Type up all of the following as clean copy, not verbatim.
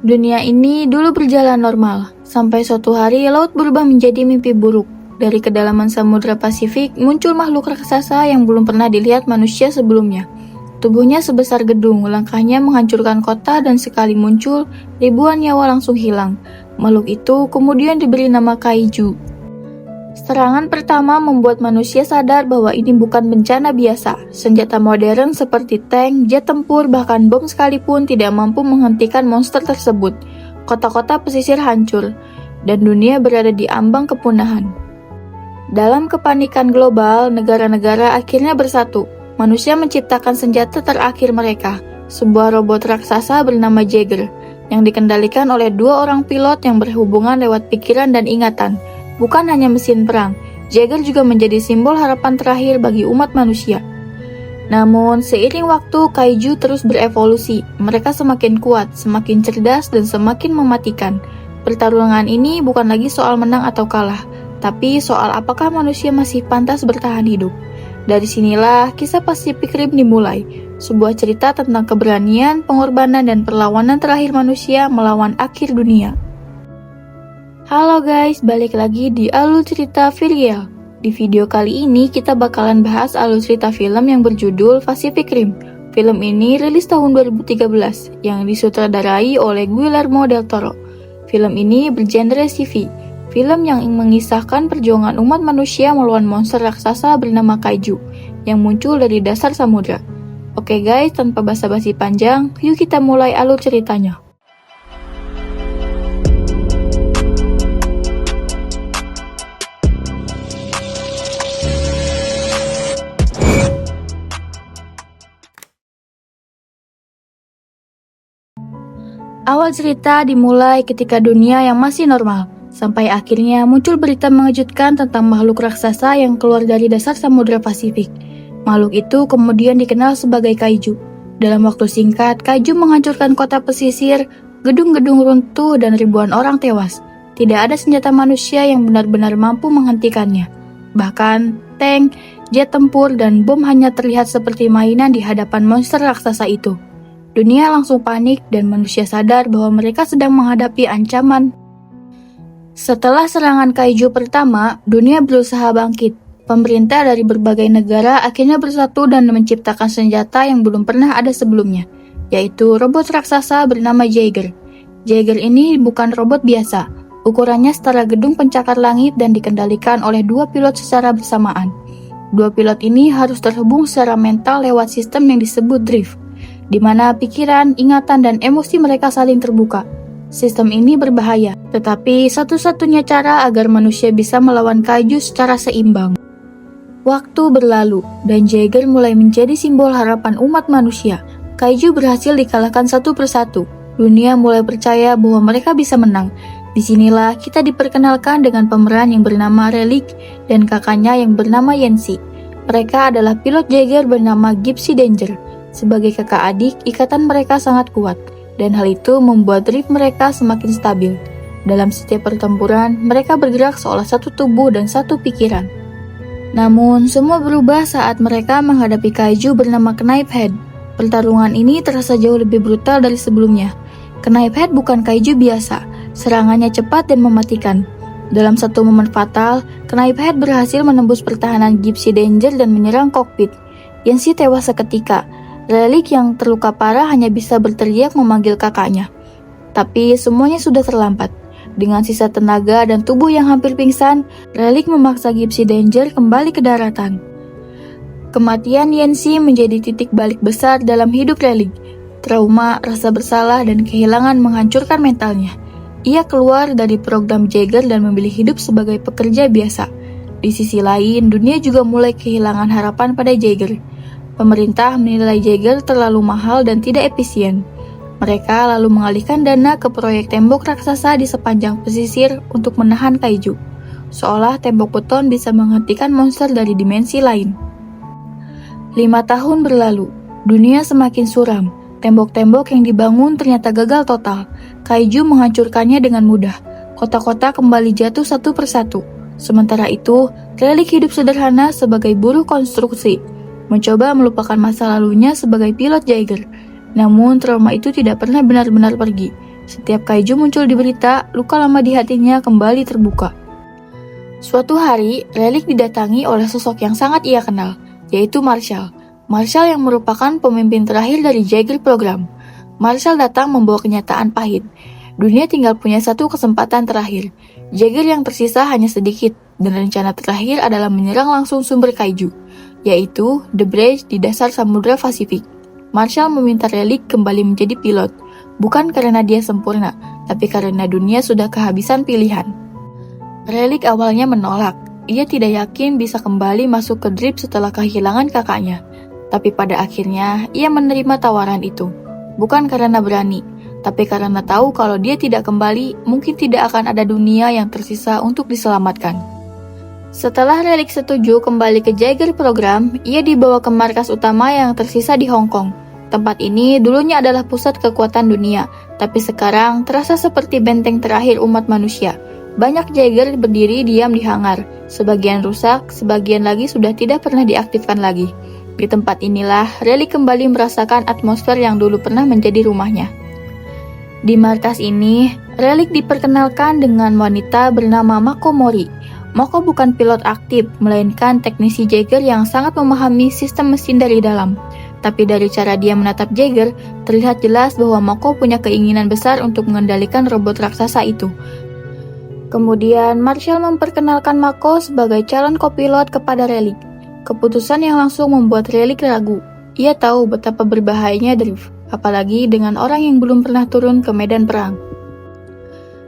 Dunia ini dulu berjalan normal, sampai suatu hari laut berubah menjadi mimpi buruk. Dari kedalaman Samudra Pasifik muncul makhluk raksasa yang belum pernah dilihat manusia sebelumnya. Tubuhnya sebesar gedung, langkahnya menghancurkan kota dan sekali muncul, ribuan nyawa langsung hilang. Makhluk itu kemudian diberi nama Kaiju. Serangan pertama membuat manusia sadar bahwa ini bukan bencana biasa. Senjata modern seperti tank, jet tempur, bahkan bom sekalipun tidak mampu menghentikan monster tersebut. Kota-kota pesisir hancur, dan dunia berada di ambang kepunahan. Dalam kepanikan global, negara-negara akhirnya bersatu. Manusia menciptakan senjata terakhir mereka, sebuah robot raksasa bernama Jaeger, yang dikendalikan oleh dua orang pilot yang berhubungan lewat pikiran dan ingatan. Bukan hanya mesin perang, Jaeger juga menjadi simbol harapan terakhir bagi umat manusia. Namun, seiring waktu, Kaiju terus berevolusi. Mereka semakin kuat, semakin cerdas, dan semakin mematikan. Pertarungan ini bukan lagi soal menang atau kalah, tapi soal apakah manusia masih pantas bertahan hidup. Dari sinilah kisah Pacific Rim dimulai, sebuah cerita tentang keberanian, pengorbanan, dan perlawanan terakhir manusia melawan akhir dunia. Halo guys, balik lagi di Alur Cerita Virial. Di video kali ini kita bakalan bahas alur cerita film yang berjudul Pacific Rim. Film ini rilis tahun 2013 yang disutradarai oleh Guillermo del Toro. Film ini bergenre sci-fi, film yang mengisahkan perjuangan umat manusia melawan monster raksasa bernama Kaiju yang muncul dari dasar samudra. Oke guys, tanpa basa-basi panjang, yuk kita mulai alur ceritanya. Awal cerita dimulai ketika dunia yang masih normal, sampai akhirnya muncul berita mengejutkan tentang makhluk raksasa yang keluar dari dasar Samudra Pasifik. Makhluk itu kemudian dikenal sebagai Kaiju. Dalam waktu singkat, Kaiju menghancurkan kota pesisir, gedung-gedung runtuh, dan ribuan orang tewas. Tidak ada senjata manusia yang benar-benar mampu menghentikannya. Bahkan, tank, jet tempur, dan bom hanya terlihat seperti mainan di hadapan monster raksasa itu. Dunia langsung panik dan manusia sadar bahwa mereka sedang menghadapi ancaman. Setelah serangan Kaiju pertama, dunia berusaha bangkit. Pemerintah dari berbagai negara akhirnya bersatu dan menciptakan senjata yang belum pernah ada sebelumnya, yaitu robot raksasa bernama Jaeger. Jaeger ini bukan robot biasa. Ukurannya setara gedung pencakar langit dan dikendalikan oleh dua pilot secara bersamaan. Dua pilot ini harus terhubung secara mental lewat sistem yang disebut drift, di mana pikiran, ingatan, dan emosi mereka saling terbuka. Sistem ini berbahaya, tetapi satu-satunya cara agar manusia bisa melawan Kaiju secara seimbang. Waktu berlalu, dan Jaeger mulai menjadi simbol harapan umat manusia. Kaiju berhasil dikalahkan satu persatu. Dunia mulai percaya bahwa mereka bisa menang. Disinilah kita diperkenalkan dengan pemeran yang bernama Relic dan kakaknya yang bernama Yancy. Mereka adalah pilot Jaeger bernama Gypsy Danger. Sebagai kakak adik, ikatan mereka sangat kuat, dan hal itu membuat drift mereka semakin stabil. Dalam setiap pertempuran, mereka bergerak seolah satu tubuh dan satu pikiran. Namun, semua berubah saat mereka menghadapi Kaiju bernama Knife Head. Pertarungan ini terasa jauh lebih brutal dari sebelumnya. Knife Head bukan Kaiju biasa, serangannya cepat dan mematikan. Dalam satu momen fatal, Knife Head berhasil menembus pertahanan Gypsy Danger dan menyerang kokpit. Yancy tewas seketika. Relic yang terluka parah hanya bisa berteriak memanggil kakaknya. Tapi semuanya sudah terlambat. Dengan sisa tenaga dan tubuh yang hampir pingsan, Relic memaksa Gypsy Danger kembali ke daratan. Kematian Yancy menjadi titik balik besar dalam hidup Relic. Trauma, rasa bersalah, dan kehilangan menghancurkan mentalnya. Ia keluar dari program Jaeger dan memilih hidup sebagai pekerja biasa. Di sisi lain, dunia juga mulai kehilangan harapan pada Jaeger. Pemerintah menilai Jaeger terlalu mahal dan tidak efisien. Mereka lalu mengalihkan dana ke proyek tembok raksasa di sepanjang pesisir untuk menahan Kaiju, seolah tembok beton bisa menghentikan monster dari dimensi lain. 5 tahun berlalu, dunia semakin suram. Tembok-tembok yang dibangun ternyata gagal total. Kaiju menghancurkannya dengan mudah. Kota-kota kembali jatuh satu persatu. Sementara itu, Relic hidup sederhana sebagai buruh konstruksi, mencoba melupakan masa lalunya sebagai pilot Jaeger. Namun trauma itu tidak pernah benar-benar pergi. Setiap kaiju muncul di berita, luka lama di hatinya kembali terbuka. Suatu hari, Relic didatangi oleh sosok yang sangat ia kenal, yaitu Marshall. Marshall yang merupakan pemimpin terakhir dari Jaeger Program. Marshall datang membawa kenyataan pahit. Dunia tinggal punya satu kesempatan terakhir. Jaeger yang tersisa hanya sedikit, dan rencana terakhir adalah menyerang langsung sumber kaiju, yaitu The Bridge di dasar Samudra Pasifik. Marshall meminta Relic kembali menjadi pilot, bukan karena dia sempurna, tapi karena dunia sudah kehabisan pilihan. Relic awalnya menolak. Ia tidak yakin bisa kembali masuk ke Drip setelah kehilangan kakaknya. Tapi pada akhirnya, ia menerima tawaran itu. Bukan karena berani, tapi karena tahu kalau dia tidak kembali, mungkin tidak akan ada dunia yang tersisa untuk diselamatkan. Setelah Relic setuju kembali ke Jaeger Program, ia dibawa ke markas utama yang tersisa di Hong Kong. Tempat ini dulunya adalah pusat kekuatan dunia, tapi sekarang terasa seperti benteng terakhir umat manusia. Banyak Jaeger berdiri diam di hangar, sebagian rusak, sebagian lagi sudah tidak pernah diaktifkan lagi. Di tempat inilah, Relic kembali merasakan atmosfer yang dulu pernah menjadi rumahnya. Di markas ini, Relic diperkenalkan dengan wanita bernama Mako Mori. Mako bukan pilot aktif, melainkan teknisi Jaeger yang sangat memahami sistem mesin dari dalam. Tapi dari cara dia menatap Jaeger, terlihat jelas bahwa Mako punya keinginan besar untuk mengendalikan robot raksasa itu. Kemudian, Marshall memperkenalkan Mako sebagai calon kopilot kepada Relic. Keputusan yang langsung membuat Relic ragu. Ia tahu betapa berbahayanya Drift, apalagi dengan orang yang belum pernah turun ke medan perang.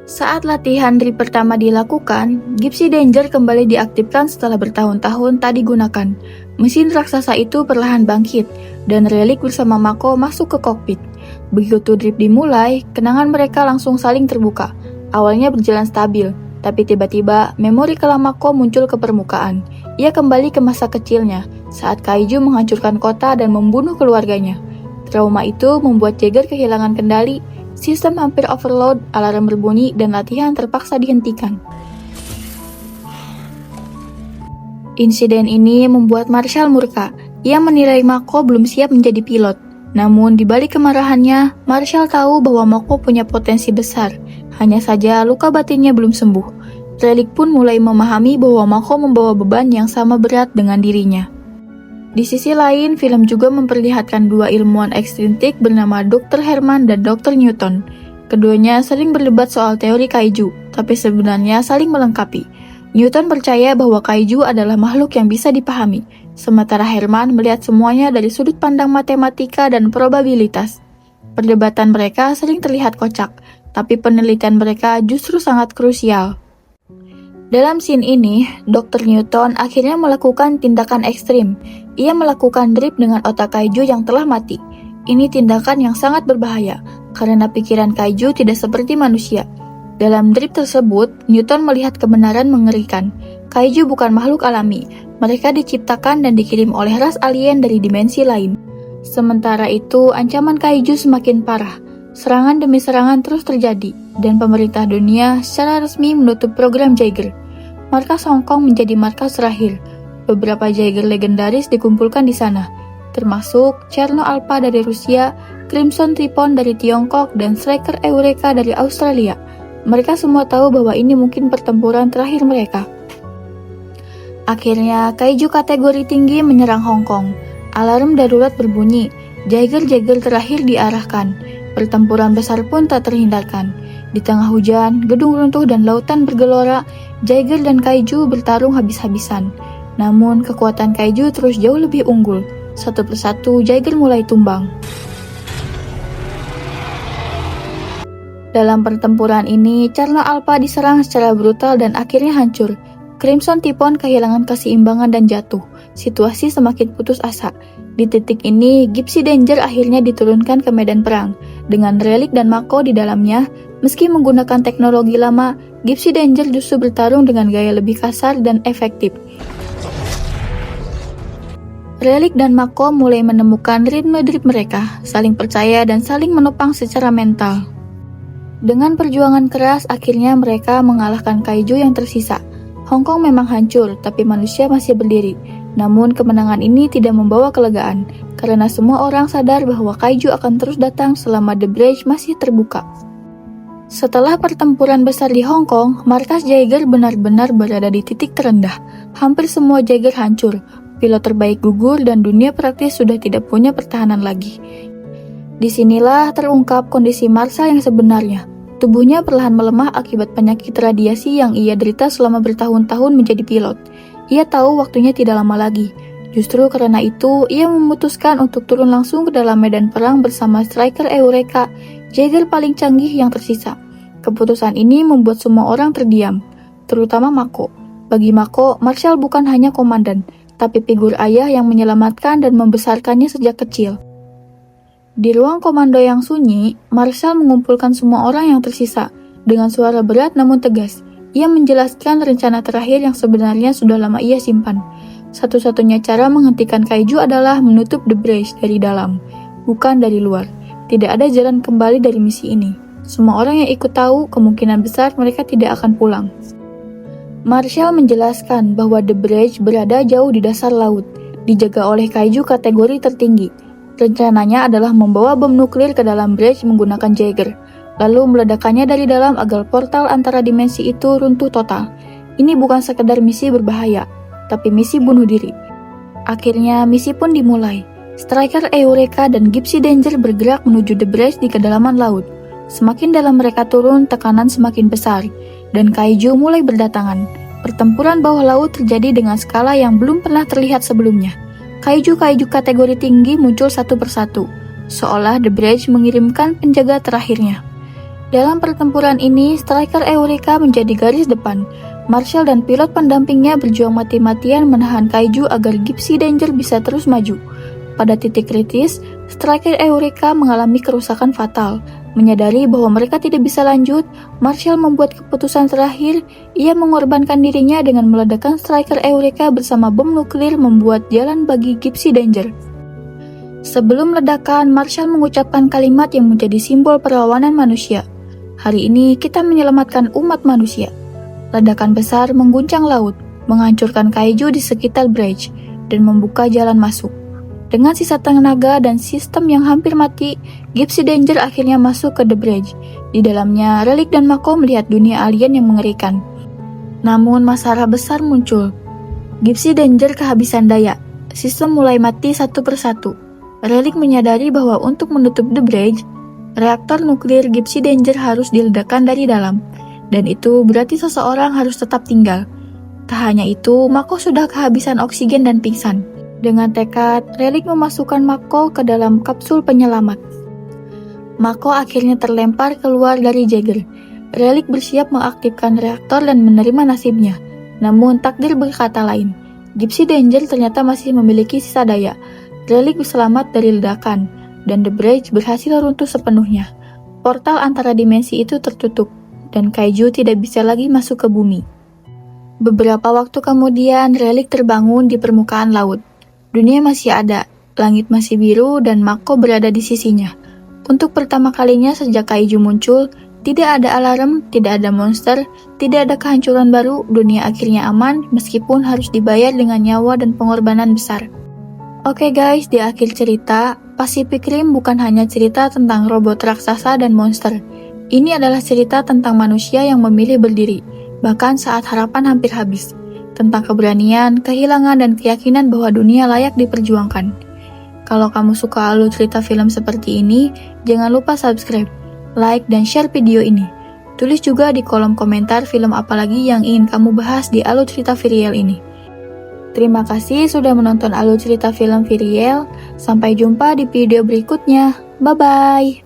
Saat latihan Drift pertama dilakukan, Gypsy Danger kembali diaktifkan setelah bertahun-tahun tak digunakan. Mesin raksasa itu perlahan bangkit, dan Relic bersama Mako masuk ke kokpit. Begitu Drift dimulai, kenangan mereka langsung saling terbuka. Awalnya berjalan stabil, tapi tiba-tiba memori kelam Mako muncul ke permukaan. Ia kembali ke masa kecilnya, saat kaiju menghancurkan kota dan membunuh keluarganya. Trauma itu membuat Jaeger kehilangan kendali, sistem hampir overload, alarm berbunyi, dan latihan terpaksa dihentikan. Insiden ini membuat Marshall murka. Ia menilai Mako belum siap menjadi pilot. Namun, di balik kemarahannya, Marshall tahu bahwa Mako punya potensi besar. Hanya saja luka batinnya belum sembuh. Relic pun mulai memahami bahwa Mako membawa beban yang sama berat dengan dirinya. Di sisi lain, film juga memperlihatkan dua ilmuwan ekstrintik bernama Dr. Herman dan Dr. Newton. Keduanya sering berdebat soal teori kaiju, tapi sebenarnya saling melengkapi. Newton percaya bahwa kaiju adalah makhluk yang bisa dipahami, sementara Herman melihat semuanya dari sudut pandang matematika dan probabilitas. Perdebatan mereka sering terlihat kocak, tapi penelitian mereka justru sangat krusial. Dalam scene ini, Dr. Newton akhirnya melakukan tindakan ekstrim. Ia melakukan drip dengan otak kaiju yang telah mati. Ini tindakan yang sangat berbahaya, karena pikiran kaiju tidak seperti manusia. Dalam drip tersebut, Newton melihat kebenaran mengerikan. Kaiju bukan makhluk alami, mereka diciptakan dan dikirim oleh ras alien dari dimensi lain. Sementara itu, ancaman kaiju semakin parah. Serangan demi serangan terus terjadi, dan pemerintah dunia secara resmi menutup program Jaeger. Markas Hong Kong menjadi markas terakhir. Beberapa Jaeger legendaris dikumpulkan di sana, termasuk Cherno Alpha dari Rusia, Crimson Tripon dari Tiongkok, dan Striker Eureka dari Australia. Mereka semua tahu bahwa ini mungkin pertempuran terakhir mereka. Akhirnya, kaiju kategori tinggi menyerang Hong Kong. Alarm darurat berbunyi, Jaeger-Jaeger terakhir diarahkan. Pertempuran besar pun tak terhindarkan. Di tengah hujan, gedung runtuh dan lautan bergelora, Jaeger dan kaiju bertarung habis-habisan. Namun, kekuatan kaiju terus jauh lebih unggul. Satu persatu, Jaeger mulai tumbang. Dalam pertempuran ini, Cherno Alpha diserang secara brutal dan akhirnya hancur. Crimson Tripon kehilangan keseimbangan dan jatuh. Situasi semakin putus asa. Di titik ini, Gypsy Danger akhirnya diturunkan ke medan perang. Dengan Relic dan Mako di dalamnya, meski menggunakan teknologi lama, Gypsy Danger justru bertarung dengan gaya lebih kasar dan efektif. Relic dan Mako mulai menemukan ritme drip mereka, saling percaya dan saling menopang secara mental. Dengan perjuangan keras, akhirnya mereka mengalahkan kaiju yang tersisa. Hong Kong memang hancur, tapi manusia masih berdiri. Namun kemenangan ini tidak membawa kelegaan, karena semua orang sadar bahwa kaiju akan terus datang selama The Bridge masih terbuka. Setelah pertempuran besar di Hong Kong, markas Jaeger benar-benar berada di titik terendah. Hampir semua Jaeger hancur, pilot terbaik gugur dan dunia praktis sudah tidak punya pertahanan lagi. Disinilah terungkap kondisi Marshall yang sebenarnya. Tubuhnya perlahan melemah akibat penyakit radiasi yang ia derita selama bertahun-tahun menjadi pilot. Ia tahu waktunya tidak lama lagi. Justru karena itu, ia memutuskan untuk turun langsung ke dalam medan perang bersama Striker Eureka, Jaeger paling canggih yang tersisa. Keputusan ini membuat semua orang terdiam, terutama Mako. Bagi Mako, Marshall bukan hanya komandan, tapi figur ayah yang menyelamatkan dan membesarkannya sejak kecil. Di ruang komando yang sunyi, Marshall mengumpulkan semua orang yang tersisa. Dengan suara berat namun tegas, ia menjelaskan rencana terakhir yang sebenarnya sudah lama ia simpan. Satu-satunya cara menghentikan kaiju adalah menutup The Breach dari dalam, bukan dari luar. Tidak ada jalan kembali dari misi ini. Semua orang yang ikut tahu kemungkinan besar mereka tidak akan pulang. Marshall menjelaskan bahwa The Breach berada jauh di dasar laut, dijaga oleh kaiju kategori tertinggi. Rencananya adalah membawa bom nuklir ke dalam Breach menggunakan Jaeger, lalu meledakkannya dari dalam agar portal antara dimensi itu runtuh total. Ini bukan sekedar misi berbahaya, tapi misi bunuh diri. Akhirnya misi pun dimulai. Striker Eureka dan Gypsy Danger bergerak menuju The Breach di kedalaman laut. Semakin dalam mereka turun, tekanan semakin besar, dan kaiju mulai berdatangan. Pertempuran bawah laut terjadi dengan skala yang belum pernah terlihat sebelumnya. Kaiju-kaiju kategori tinggi muncul satu persatu, seolah The Breach mengirimkan penjaga terakhirnya. Dalam pertempuran ini, Striker Eureka menjadi garis depan. Marshall dan pilot pendampingnya berjuang mati-matian menahan kaiju agar Gypsy Danger bisa terus maju. Pada titik kritis, Striker Eureka mengalami kerusakan fatal. Menyadari bahwa mereka tidak bisa lanjut, Marshall membuat keputusan terakhir. Ia mengorbankan dirinya dengan meledakkan Striker Eureka bersama bom nuklir membuat jalan bagi Gypsy Danger. Sebelum ledakan, Marshall mengucapkan kalimat yang menjadi simbol perlawanan manusia. Hari ini kita menyelamatkan umat manusia. Ledakan besar mengguncang laut, menghancurkan kaiju di sekitar Breach, dan membuka jalan masuk. Dengan sisa tenaga dan sistem yang hampir mati, Gypsy Danger akhirnya masuk ke The Breach. Di dalamnya, Relic dan Mako melihat dunia alien yang mengerikan. Namun masalah besar muncul. Gypsy Danger kehabisan daya. Sistem mulai mati satu persatu. Relic menyadari bahwa untuk menutup The Breach, reaktor nuklir Gypsy Danger harus diledakkan dari dalam. Dan itu berarti seseorang harus tetap tinggal. Tak hanya itu, Mako sudah kehabisan oksigen dan pingsan. Dengan tekad, Relic memasukkan Mako ke dalam kapsul penyelamat. Mako akhirnya terlempar keluar dari Jaeger. Relic bersiap mengaktifkan reaktor dan menerima nasibnya. Namun takdir berkata lain. Gypsy Danger ternyata masih memiliki sisa daya. Relic selamat dari ledakan, dan The Breach berhasil runtuh sepenuhnya. Portal antara dimensi itu tertutup, dan kaiju tidak bisa lagi masuk ke bumi. Beberapa waktu kemudian, Relic terbangun di permukaan laut. Dunia masih ada, langit masih biru, dan Mako berada di sisinya. Untuk pertama kalinya sejak kaiju muncul, tidak ada alarm, tidak ada monster, tidak ada kehancuran baru. Dunia akhirnya aman, meskipun harus dibayar dengan nyawa dan pengorbanan besar. Oke guys, di akhir cerita, Pacific Rim bukan hanya cerita tentang robot raksasa dan monster. Ini adalah cerita tentang manusia yang memilih berdiri, bahkan saat harapan hampir habis. Tentang keberanian, kehilangan, dan keyakinan bahwa dunia layak diperjuangkan. Kalau kamu suka alur cerita film seperti ini, jangan lupa subscribe, like, dan share video ini. Tulis juga di kolom komentar film apalagi yang ingin kamu bahas di alur cerita Viriel ini. Terima kasih sudah menonton alur cerita film Viriel. Sampai jumpa di video berikutnya. Bye-bye!